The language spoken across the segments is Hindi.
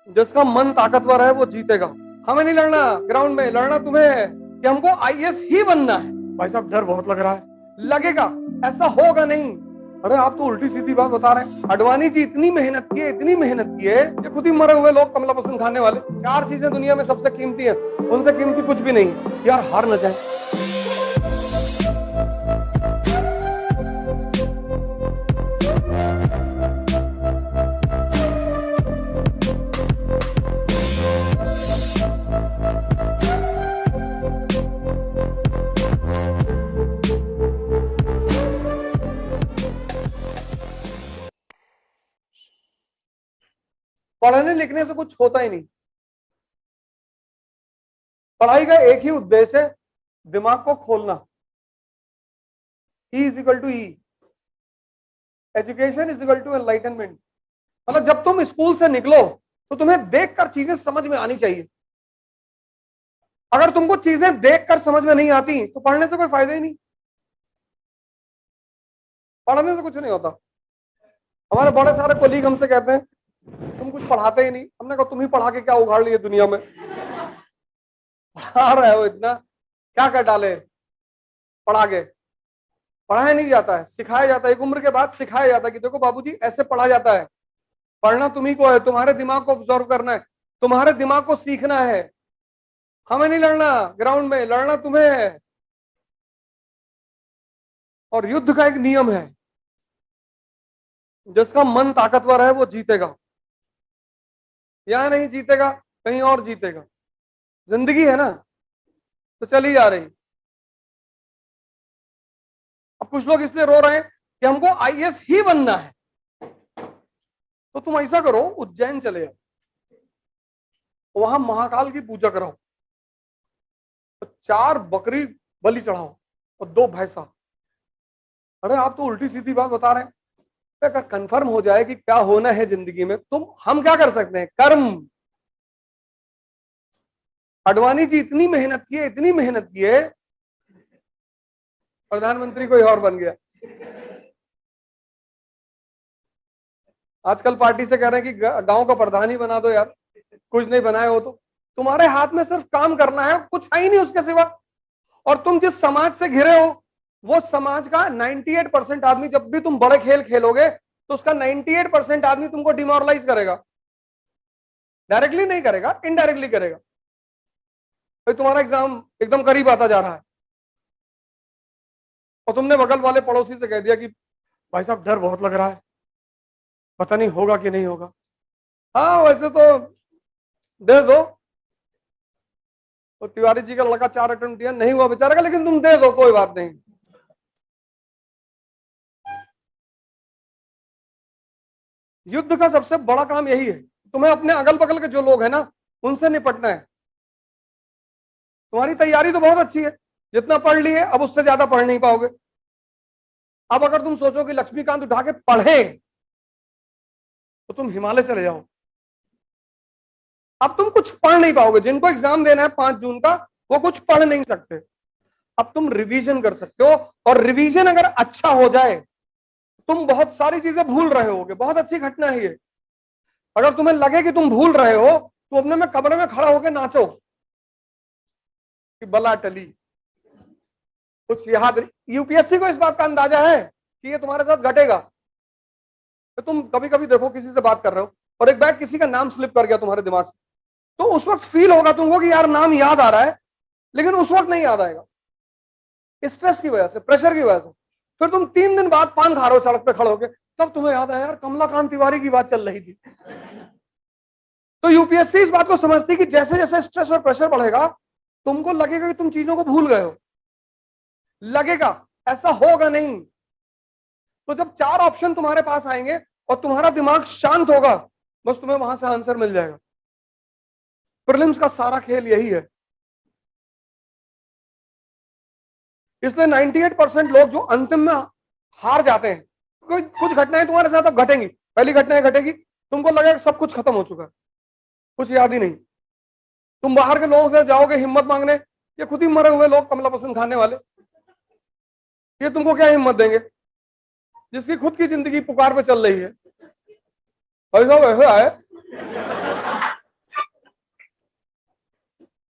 जिसका मन ताकतवर है वो जीतेगा। हमें नहीं लड़ना ग्राउंड में, लड़ना तुम्हें है कि हमको आईएएस ही बनना है। भाई साहब डर बहुत लग रहा है। लगेगा, ऐसा होगा नहीं। अरे आप तो उल्टी सीधी बात बता रहे हैं। अडवाणी जी इतनी मेहनत की है, इतनी मेहनत की है कि खुद ही मरे हुए लोग कमला पसंद खाने वाले। 4 चीजें दुनिया में सबसे कीमती है, उनसे कीमती कुछ भी नहीं। यार हार न जाए। पढ़ने लिखने से कुछ होता ही नहीं। पढ़ाई का एक ही उद्देश्य है, दिमाग को खोलना। E is equal to E, education is equal to enlightenment. मतलब जब तुम स्कूल से निकलो तो तुम्हें देखकर चीजें समझ में आनी चाहिए। अगर तुमको चीजें देखकर समझ में नहीं आती तो पढ़ने से कोई फायदा ही नहीं। पढ़ने से कुछ नहीं होता। हमारे बड़े सारे कोलीग हमसे कहते हैं तुम कुछ पढ़ाते ही नहीं। हमने कहा तुम ही पढ़ा के क्या उगाड़ लिए दुनिया में। पढ़ा रहे हो इतना, क्या कर डाले पढ़ा के। पढ़ाया नहीं जाता है, सिखाया जाता है। एक उम्र के बाद सिखाया जाता है कि देखो बाबूजी ऐसे पढ़ा जाता है। पढ़ना तुम्ही को है, तुम्हारे दिमाग को ऑब्जर्व करना है, तुम्हारे दिमाग को सीखना है। हमें नहीं लड़ना ग्राउंड में, लड़ना तुम्हें है। और युद्ध का एक नियम है, जिसका मन ताकतवर है वो जीतेगा। यहां नहीं जीतेगा, कहीं और जीतेगा। जिंदगी है ना, तो चली जा रही। अब कुछ लोग इसलिए रो रहे हैं कि हमको आईएएस ही बनना है। तो तुम ऐसा करो, उज्जैन चले जाओ, वहां महाकाल की पूजा कराओ, तो 4 बकरी बलि चढ़ाओ और 2 भैंसा। अरे आप तो उल्टी सीधी बात बता रहे हैं। अगर कंफर्म हो जाए कि क्या होना है जिंदगी में, हम क्या कर सकते हैं? कर्म। अडवाणी जी इतनी मेहनत की है, इतनी मेहनत की है, प्रधानमंत्री कोई और बन गया। आजकल पार्टी से कह रहे हैं कि गांव का प्रधान ही बना दो यार, कुछ नहीं बनाए हो तो। तुम्हारे हाथ में सिर्फ काम करना है, कुछ है ही नहीं उसके सिवा। और तुम जिस समाज से घिरे हो, वो समाज का 98% आदमी, जब भी तुम बड़े खेल खेलोगे तो उसका 98% आदमी तुमको डिमोरलाइज करेगा। डायरेक्टली नहीं करेगा, इनडायरेक्टली करेगा। भाई तुम्हारा एग्जाम एकदम करीब आता जा रहा है और तुमने बगल वाले पड़ोसी से कह दिया कि भाई साहब डर बहुत लग रहा है, पता नहीं होगा कि नहीं होगा। हाँ वैसे तो दे दो। तो तिवारी जी का लड़का 4 अटेम्प्ट दिया, नहीं हुआ बेचारा का, लेकिन तुम दे दो, कोई बात नहीं। युद्ध का सबसे बड़ा काम यही है, तुम्हें अपने अगल बगल के जो लोग हैं ना, उनसे निपटना है। तुम्हारी तैयारी तो बहुत अच्छी है, जितना पढ़ लिए अब उससे ज्यादा पढ़ नहीं पाओगे। अब अगर तुम सोचो कि लक्ष्मीकांत उठा के पढ़े तो तुम हिमालय चले जाओ। अब तुम कुछ पढ़ नहीं पाओगे। जिनको एग्जाम देना है 5 जून का, वो कुछ पढ़ नहीं सकते। अब तुम रिवीजन कर सकते हो, और रिवीजन अगर अच्छा हो जाए, तुम बहुत सारी चीजें भूल रहे होगे। बहुत अच्छी घटना है ये। अगर तुम्हें लगे कि तुम भूल रहे हो तो अपने में कमरे में खड़ा होकर नाचो कि बला टली, कुछ याद। यूपीएससी को इस बात का अंदाजा है कि ये तुम्हारे साथ घटेगा। तो तुम कभी कभी देखो किसी से बात कर रहे हो और एक बैग किसी का नाम स्लिप कर गया तुम्हारे दिमाग से, तो उस वक्त फील होगा तुमको कि यार नाम याद आ रहा है, लेकिन उस वक्त नहीं याद आएगा, स्ट्रेस की वजह से, प्रेशर की वजह से। फिर तुम 3 दिन बाद पान खा रहे हो सड़क पे खड़े होके, तब तुम्हें याद आया यार कमलाकांत तिवारी की बात चल रही थी। तो यूपीएससी इस बात को समझती कि जैसे जैसे स्ट्रेस और प्रेशर बढ़ेगा, तुमको लगेगा कि तुम चीजों को भूल गए हो। लगेगा, ऐसा होगा नहीं। तो जब 4 ऑप्शन तुम्हारे पास आएंगे और तुम्हारा दिमाग शांत होगा, बस तुम्हें वहां से आंसर मिल जाएगा। प्रीलिम्स का सारा खेल यही है। इसलिए 98% लोग जो अंतिम में हार जाते हैं, कुछ घटनाएं तुम्हारे साथ अब घटेंगी। पहली घटनाएं घटेगी, तुमको लगेगा सब कुछ खत्म हो चुका है, कुछ याद ही नहीं। तुम बाहर के लोगों से जाओगे हिम्मत मांगने, ये खुद ही मरे हुए लोग कमला पसंद खाने वाले, ये तुमको क्या हिम्मत देंगे, जिसकी खुद की जिंदगी पुकार पे चल रही है। ऐसा वैसा है।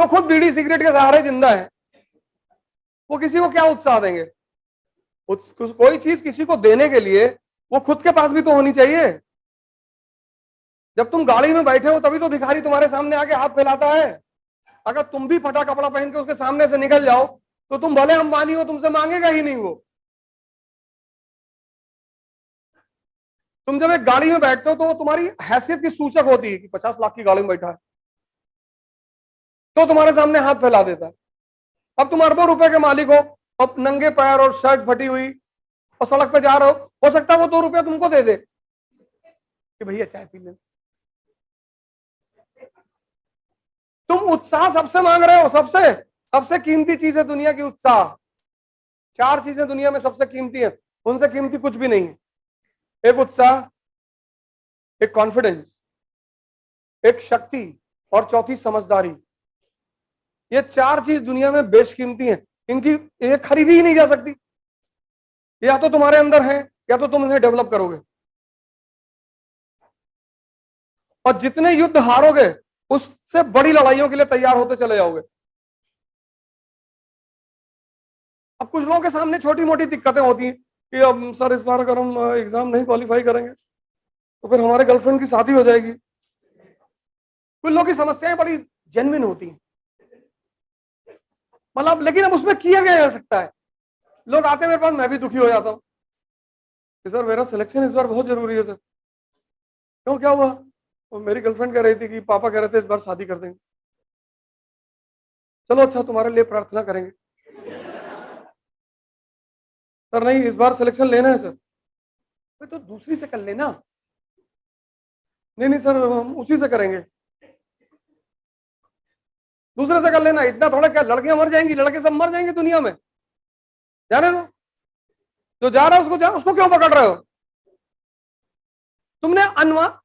जो खुद बीड़ी सिगरेट के सहारे जिंदा है, वो किसी को क्या उत्साह देंगे? कोई चीज किसी को देने के लिए वो खुद के पास भी तो होनी चाहिए। जब तुम गाड़ी में बैठे हो तभी तो भिखारी तुम्हारे सामने आके हाथ फैलाता है। अगर तुम भी फटा कपड़ा पहन के उसके सामने से निकल जाओ तो तुम भले अंबानी हो, तुमसे मांगेगा ही नहीं वो। तुम जब एक गाड़ी में बैठते हो तो वो तुम्हारी हैसियत की सूचक होती है कि 50 लाख की गाड़ी में बैठा है, तो तुम्हारे सामने हाथ फैला देता है। अब तुम अरबों रुपए के मालिक हो, अब नंगे पैर और शर्ट फटी हुई और सड़क पे जा रहे हो सकता है वो 2 रुपया तुमको दे दे कि भैया चाय पी ले। तुम उत्साह सबसे मांग रहे हो, सबसे सबसे कीमती चीज है दुनिया की उत्साह। 4 चीजें दुनिया में सबसे कीमती है, उनसे कीमती कुछ भी नहीं है। एक उत्साह, एक कॉन्फिडेंस, एक शक्ति और चौथी समझदारी। ये 4 चीज दुनिया में बेशकीमती हैं, इनकी ये खरीदी ही नहीं जा सकती। या तो तुम्हारे अंदर है या तो तुम इन्हें डेवलप करोगे। और जितने युद्ध हारोगे उससे बड़ी लड़ाइयों के लिए तैयार होते चले जाओगे। अब कुछ लोगों के सामने छोटी मोटी दिक्कतें होती हैं कि अब सर इस बार अगर हम एग्जाम नहीं क्वालिफाई करेंगे तो फिर हमारे गर्लफ्रेंड की शादी हो जाएगी। कुछ लोगों की समस्याएं बड़ी जेन्युइन होती हैं, मतलब, लेकिन अब उसमें किया क्या जा सकता है? लोग आते हैं मेरे पास, मैं भी दुखी हो जाता हूँ कि सर मेरा सिलेक्शन इस बार बहुत जरूरी है सर। क्यों, क्या हुआ? तो मेरी गर्लफ्रेंड कह रही थी कि पापा कह रहे थे इस बार शादी कर देंगे। चलो अच्छा, तुम्हारे लिए प्रार्थना करेंगे। सर नहीं, इस बार सिलेक्शन लेना है सर। तो दूसरी से कर लेना। नहीं नहीं सर, हम उसी से करेंगे। दूसरे से कर लेना, इतना थोड़ा क्या लड़कियां मर जाएंगी? लड़के सब मर जाएंगे दुनिया में, जाने दो। जो जा रहा है उसको क्यों पकड़ रहे हो? तुमने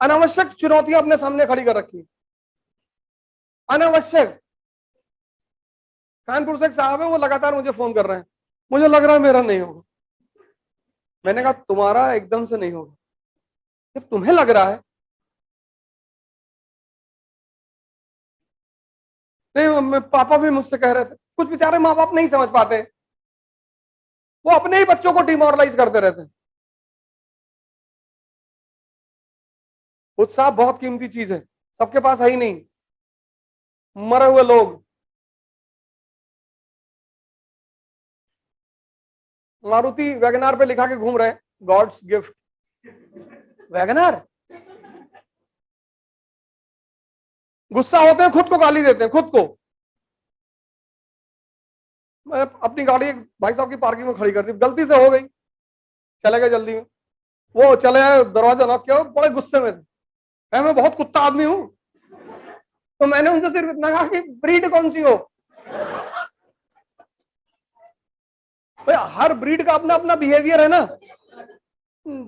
अनावश्यक चुनौतियां अपने सामने खड़ी कर रखी, अनावश्यक। कानपुर से एक साहब है, वो लगातार मुझे फोन कर रहे हैं, मुझे लग रहा है मेरा नहीं होगा। मैंने कहा तुम्हारा एकदम से नहीं होगा, जब तुम्हें लग रहा है। नहीं, पापा भी मुझसे कह रहे थे। कुछ बेचारे माँ बाप नहीं समझ पाते, वो अपने ही बच्चों को डिमोरलाइज करते रहते हैं। उत्साह बहुत कीमती चीज है, सबके पास है ही नहीं। मरे हुए लोग, मारुति वैगनार पे लिखा के घूम रहे हैं, गॉड्स गिफ्ट। वैगनार, गुस्सा होते हैं, खुद को गाली देते हैं, खुद को। मैं अपनी गाड़ी भाई साहब की पार्किंग में खड़ी कर दी, गलती से हो गई, चले गए जल्दी में। वो चले आए, दरवाजा नॉक किया, बड़े गुस्से में थे। मैं बहुत कुत्ता आदमी हूं, तो मैंने उनसे सिर्फ इतना कहा कि ब्रीड कौन सी हो। भाई हर ब्रीड का अपना अपना बिहेवियर है ना।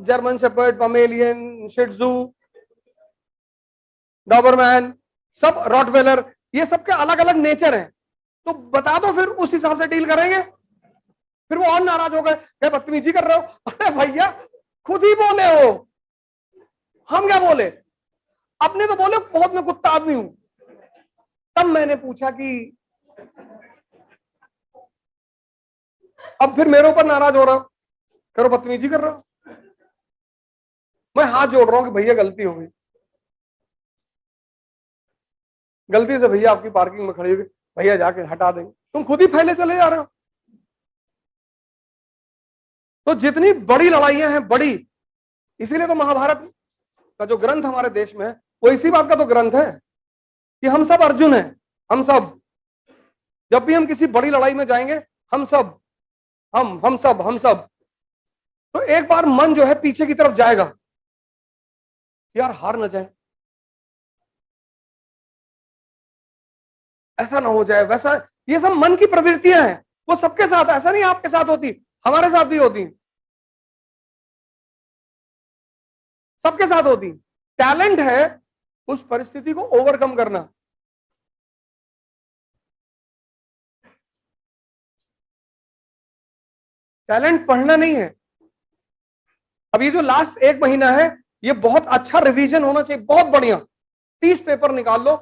जर्मन शेपर्ड, पमेलियन, शिट्जू, डॉबरमैन, सब रॉटवेलर, ये सबके अलग अलग नेचर हैं। तो बता दो, फिर उस हिसाब से डील करेंगे। फिर वो और नाराज हो गए, क्या बदतमीजी कर रहे हो? अरे भैया, खुद ही बोले हो, हम क्या बोले? अपने तो बोले बहुत मैं कुत्ता आदमी हूं। तब मैंने पूछा कि अब फिर मेरे ऊपर नाराज हो रहा हो, करो बदतमीजी कर रहा हो। मैं हाथ जोड़ रहा हूं कि भैया गलती हो गई, गलती से भैया आपकी पार्किंग में खड़ी होगी, भैया जाके हटा देंगे। तुम खुद ही फैले चले जा रहे हो। तो जितनी बड़ी लड़ाइयां हैं, बड़ी, इसीलिए तो महाभारत का जो ग्रंथ हमारे देश में है वो इसी बात का तो ग्रंथ है कि हम सब अर्जुन हैं। हम सब, जब भी हम किसी बड़ी लड़ाई में जाएंगे, हम सब, हम सब, तो एक बार मन जो है पीछे की तरफ जाएगा, यार हार ना जाए, ऐसा ना हो जाए वैसा। ये सब मन की प्रवृत्तियां हैं, वो सबके साथ, ऐसा नहीं आपके साथ होती, हमारे साथ भी होती, सबके साथ होती। टैलेंट है उस परिस्थिति को ओवरकम करना। टैलेंट पढ़ना नहीं है। अब ये जो लास्ट 1 महीना है, ये बहुत अच्छा रिवीजन होना चाहिए, बहुत बढ़िया। 30 पेपर निकाल लो,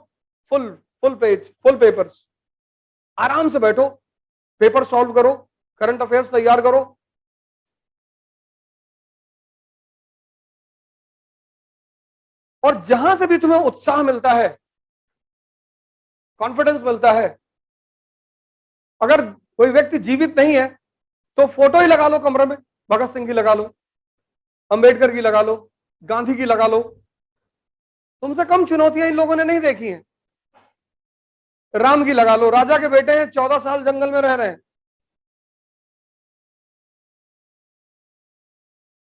फुल पेपर्स, आराम से बैठो, पेपर सॉल्व करो, करंट अफेयर्स तैयार करो, और जहां से भी तुम्हें उत्साह मिलता है, कॉन्फिडेंस मिलता है, अगर कोई व्यक्ति जीवित नहीं है तो फोटो ही लगा लो कमरे में, भगत सिंह की लगा लो, अंबेडकर की लगा लो, गांधी की लगा लो। तुमसे कम चुनौतियां इन लोगों ने नहीं देखी हैं। राम की लगा लो, राजा के बेटे हैं, 14 साल जंगल में रह रहे हैं।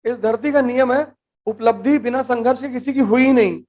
इस धरती का नियम है, उपलब्धि बिना संघर्ष के किसी की हुई ही नहीं।